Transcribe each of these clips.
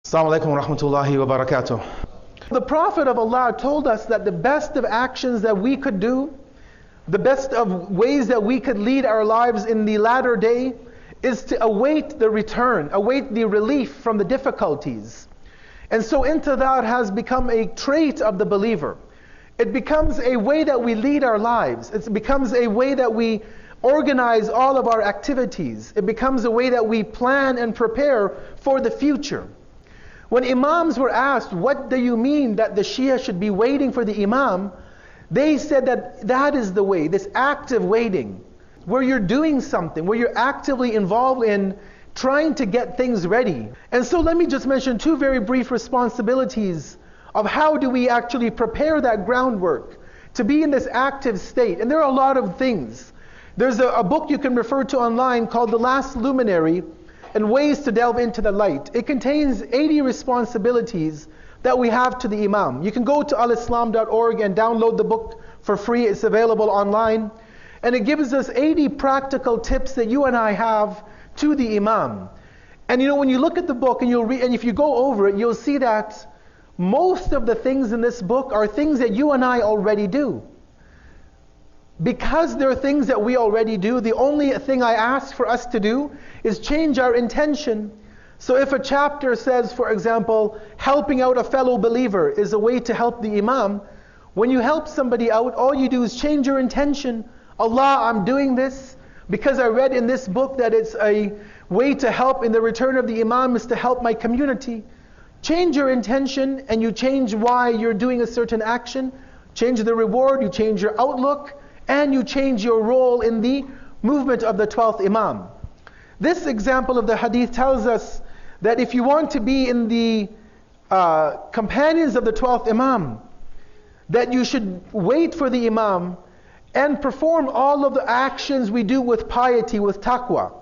Assalamu alaikum wa rahmatullahi wa barakatuh. The Prophet of Allah told us that the best of actions that we could do, the best of ways that we could lead our lives in the latter day, is to await the return, await the relief from the difficulties. And so intidar has become a trait of the believer. It becomes a way that we lead our lives. It becomes a way that we organize all of our activities. It becomes a way that we plan and prepare for the future. When Imams were asked, what do you mean that the Shia should be waiting for the Imam? They said that that is the way, this active waiting, where you're doing something, where you're actively involved in trying to get things ready. And so let me just mention two very brief responsibilities of how do we actually prepare that groundwork to be in this active state. And there are a lot of things. There's a book you can refer to online called The Last Luminary and Ways to Delve into the Light. It contains 80 responsibilities that we have to the Imam. You can go to alislam.org and download the book for free. It's available online. And it gives us 80 practical tips that you and I have to the Imam. And you know, when you look at the book and you'll read, and if you go over it, you'll see that most of the things in this book are things that you and I already do. Because there are things that we already do, the only thing I ask for us to do is change our intention. So if a chapter says, for example, helping out a fellow believer is a way to help the Imam, when you help somebody out, all you do is change your intention. Allah, I'm doing this because I read in this book that it's a way to help in the return of the Imam is to help my community. Change your intention and you change why you're doing a certain action. Change the reward, you change your outlook, and you change your role in the movement of the 12th Imam. This example of the hadith tells us that if you want to be in the companions of the 12th Imam, that you should wait for the Imam and perform all of the actions we do with piety, with taqwa.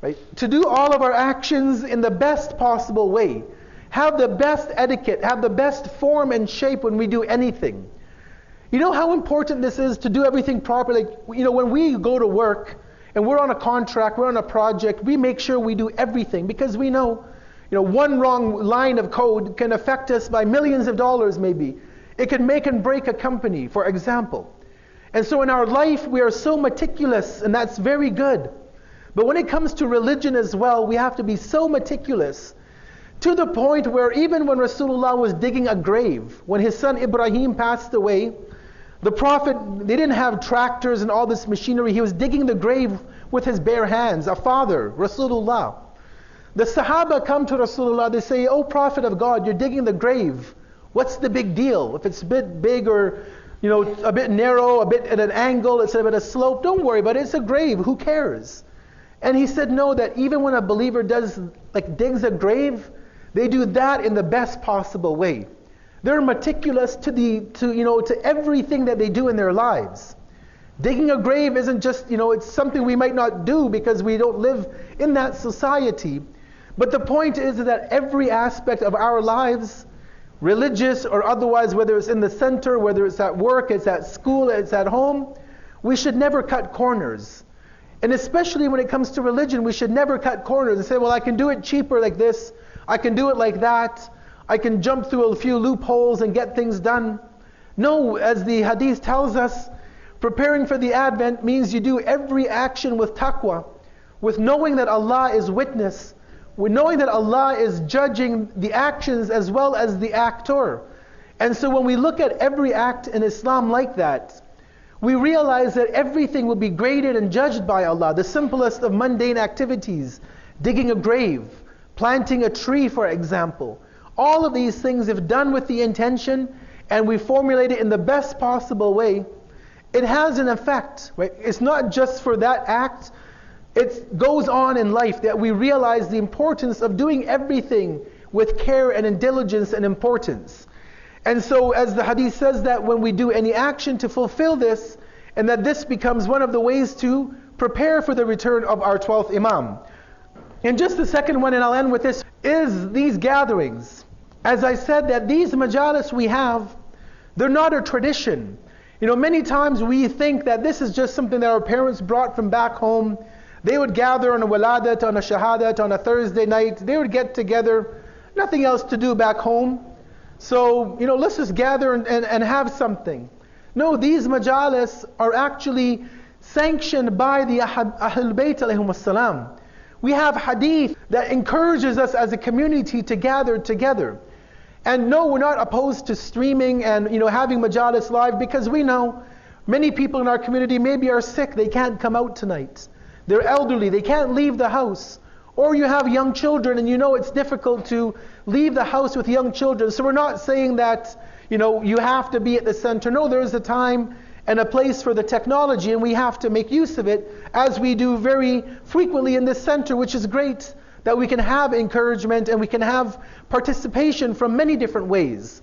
Right? To do all of our actions in the best possible way. Have the best etiquette, have the best form and shape when we do anything. You know how important this is to do everything properly? You know, when we go to work and we're on a contract, we're on a project, we make sure we do everything because we know, one wrong line of code can affect us by millions of dollars maybe. It can make and break a company, for example. And so in our life, we are so meticulous, and that's very good. But when it comes to religion as well, we have to be so meticulous to the point where even when Rasulullah was digging a grave, when his son Ibrahim passed away, the Prophet, they didn't have tractors and all this machinery. He was digging the grave with his bare hands, a father, Rasulullah. The Sahaba come to Rasulullah, they say, "Oh Prophet of God, you're digging the grave. What's the big deal? If it's a bit big or a bit narrow, a bit at an angle, it's a bit of a slope, don't worry about it, it's a grave, who cares?" And he said, no, that even when a believer digs a grave, they do that in the best possible way. They're meticulous to everything that they do in their lives. Digging a grave isn't just, it's something we might not do because we don't live in that society. But the point is that every aspect of our lives, religious or otherwise, whether it's in the center, whether it's at work, it's at school, it's at home, we should never cut corners. And especially when it comes to religion, we should never cut corners and say, well, I can do it cheaper like this, I can do it like that, I can jump through a few loopholes and get things done. No, as the hadith tells us, preparing for the Advent means you do every action with taqwa, with knowing that Allah is witness, with knowing that Allah is judging the actions as well as the actor. And so when we look at every act in Islam like that, we realize that everything will be graded and judged by Allah. The simplest of mundane activities, digging a grave, planting a tree, for example. All of these things, if done with the intention and we formulate it in the best possible way, it has an effect. Right? It's not just for that act, it goes on in life that we realize the importance of doing everything with care and in diligence and importance. And so as the hadith says that when we do any action to fulfill this, and that this becomes one of the ways to prepare for the return of our 12th Imam. And just the second one, and I'll end with this, is these gatherings. As I said, that these majalis we have, they're not a tradition. Many times we think that this is just something that our parents brought from back home. They would gather on a waladat, on a shahadat, on a Thursday night. They would get together nothing else to do back home. So, let's just gather and have something. No, these majalis are actually sanctioned by the Ahlul Bayt alayhum salam. We have hadith that encourages us as a community to gather together. And no, we're not opposed to streaming and having majalis live, because we know many people in our community maybe are sick, they can't come out tonight. They're elderly, they can't leave the house. Or you have young children and it's difficult to leave the house with young children. So we're not saying that you have to be at the center. No, there's a time and a place for the technology, and we have to make use of it, as we do very frequently in this center, which is great, that we can have encouragement and we can have participation from many different ways.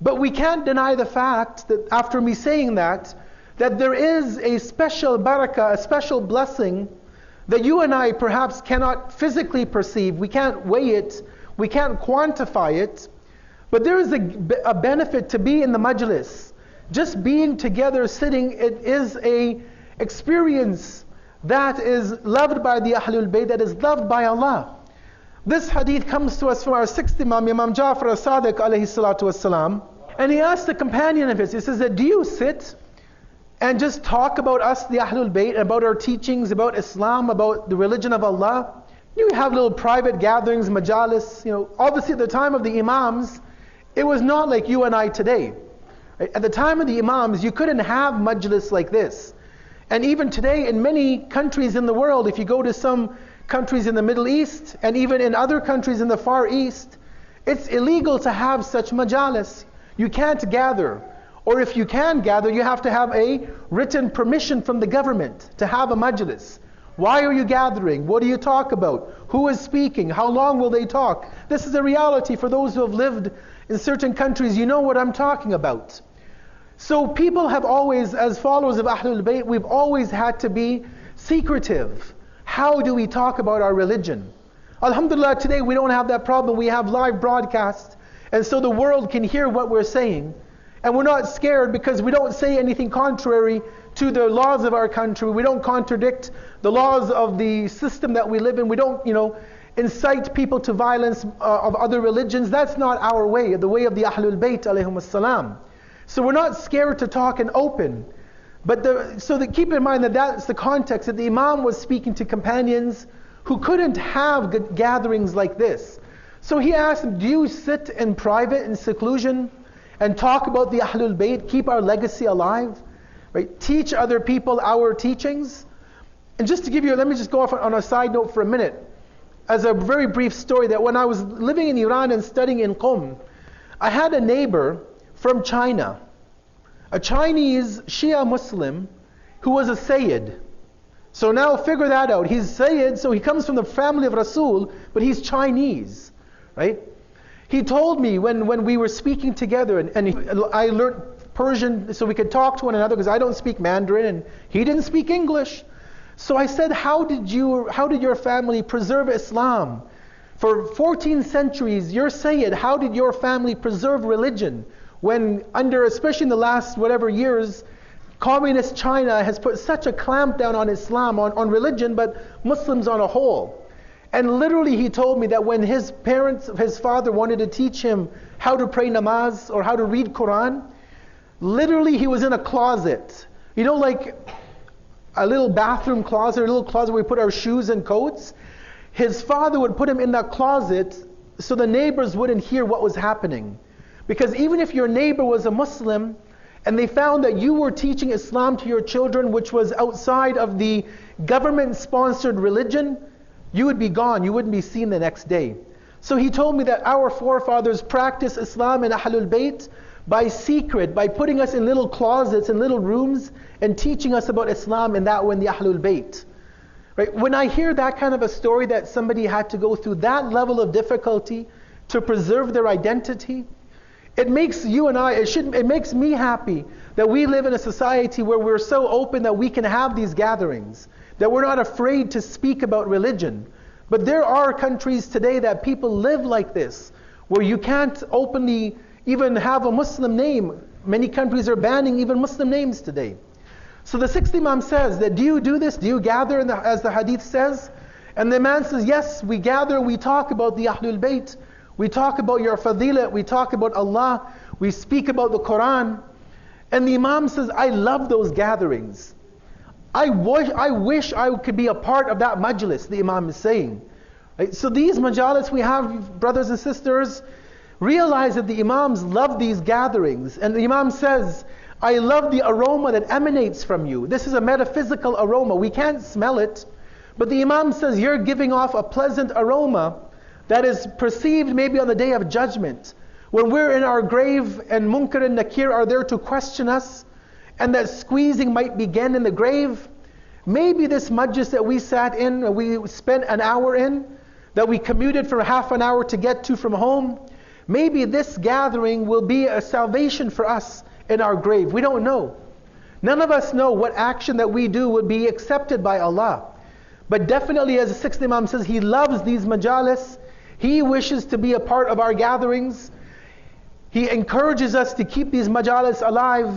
But we can't deny the fact that after me saying that there is a special barakah, a special blessing that you and I perhaps cannot physically perceive. We can't weigh it, we can't quantify it, but there is a benefit to be in the majlis. Just being together, sitting, it is a experience that is loved by the Ahlul Bayt, that is loved by Allah. This hadith comes to us from our sixth Imam, Imam Ja'far as-Sadiq alayhi salatu wassalam. And he asked a companion of his, he says that, do you sit and just talk about us, the Ahlul Bayt, about our teachings, about Islam, about the religion of Allah? You have little private gatherings, majalis. Obviously at the time of the Imams, it was not like you and I today. At the time of the Imams, you couldn't have majlis like this. And even today, in many countries in the world, if you go to some countries in the Middle East, and even in other countries in the Far East, it's illegal to have such majalis. You can't gather. Or if you can gather, you have to have a written permission from the government to have a majlis. Why are you gathering? What do you talk about? Who is speaking? How long will they talk? This is a reality for those who have lived in certain countries. You know what I'm talking about. So people have always, as followers of Ahlul Bayt, we've always had to be secretive. How do we talk about our religion? Alhamdulillah, today we don't have that problem. We have live broadcast, and so the world can hear what we're saying. And we're not scared because we don't say anything contrary to the laws of our country. We don't contradict the laws of the system that we live in. We don't, incite people to violence of other religions. That's not our way, the way of the Ahlul Bayt alayhum as-salam. So we're not scared to talk and open. But keep in mind that that's the context, that the Imam was speaking to companions who couldn't have gatherings like this. So he asked them, do you sit in private, in seclusion, and talk about the Ahlul Bayt, keep our legacy alive? Right? Teach other people our teachings? And just to give you, let me just go off on a side note for a minute. As a very brief story, that when I was living in Iran and studying in Qom, I had a neighbor from China, a Chinese Shia Muslim who was a Sayyid. So now figure that out. He's Sayyid, so he comes from the family of Rasul, but he's Chinese, right? He told me when we were speaking together, and I learned Persian so we could talk to one another, because I don't speak Mandarin and he didn't speak English. So I said, how did your family preserve Islam? For 14 centuries, you're Sayyid, how did your family preserve religion? When especially in the last whatever years, communist China has put such a clamp down on Islam, on religion, but Muslims on a whole. And literally he told me that when his father wanted to teach him how to pray namaz or how to read Quran, literally he was in a closet. Like a little bathroom closet, a little closet where we put our shoes and coats. His father would put him in that closet so the neighbors wouldn't hear what was happening. Because even if your neighbor was a Muslim, and they found that you were teaching Islam to your children, which was outside of the government-sponsored religion, you would be gone, you wouldn't be seen the next day. So he told me that our forefathers practiced Islam in Ahlul Bayt by secret, by putting us in little closets, in little rooms, and teaching us about Islam in that way in the Ahlul Bayt. Right? When I hear that kind of a story, that somebody had to go through that level of difficulty to preserve their identity, it makes you and I, it makes me happy that we live in a society where we're so open that we can have these gatherings, that we're not afraid to speak about religion. But there are countries today that people live like this, where you can't openly even have a Muslim name. Many countries are banning even Muslim names today. So the sixth Imam says that, do you do this? Do you gather as the hadith says? And the man says, yes, we gather, we talk about the Ahlul Bayt. We talk about your fadilat, we talk about Allah, we speak about the Quran. And the Imam says, I love those gatherings. I wish I could be a part of that majlis, the Imam is saying. Right? So these majalis we have, brothers and sisters, realize that the Imams love these gatherings. And the Imam says, I love the aroma that emanates from you. This is a metaphysical aroma. We can't smell it. But the Imam says, you're giving off a pleasant aroma that is perceived maybe on the Day of Judgment. When we're in our grave and Munkar and Nakir are there to question us, and that squeezing might begin in the grave, maybe this majlis that we sat in, we spent an hour in, that we commuted for half an hour to get to from home, maybe this gathering will be a salvation for us in our grave. We don't know. None of us know what action that we do would be accepted by Allah. But definitely, as the sixth Imam says, he loves these majalis. He wishes to be a part of our gatherings. He encourages us to keep these majalis alive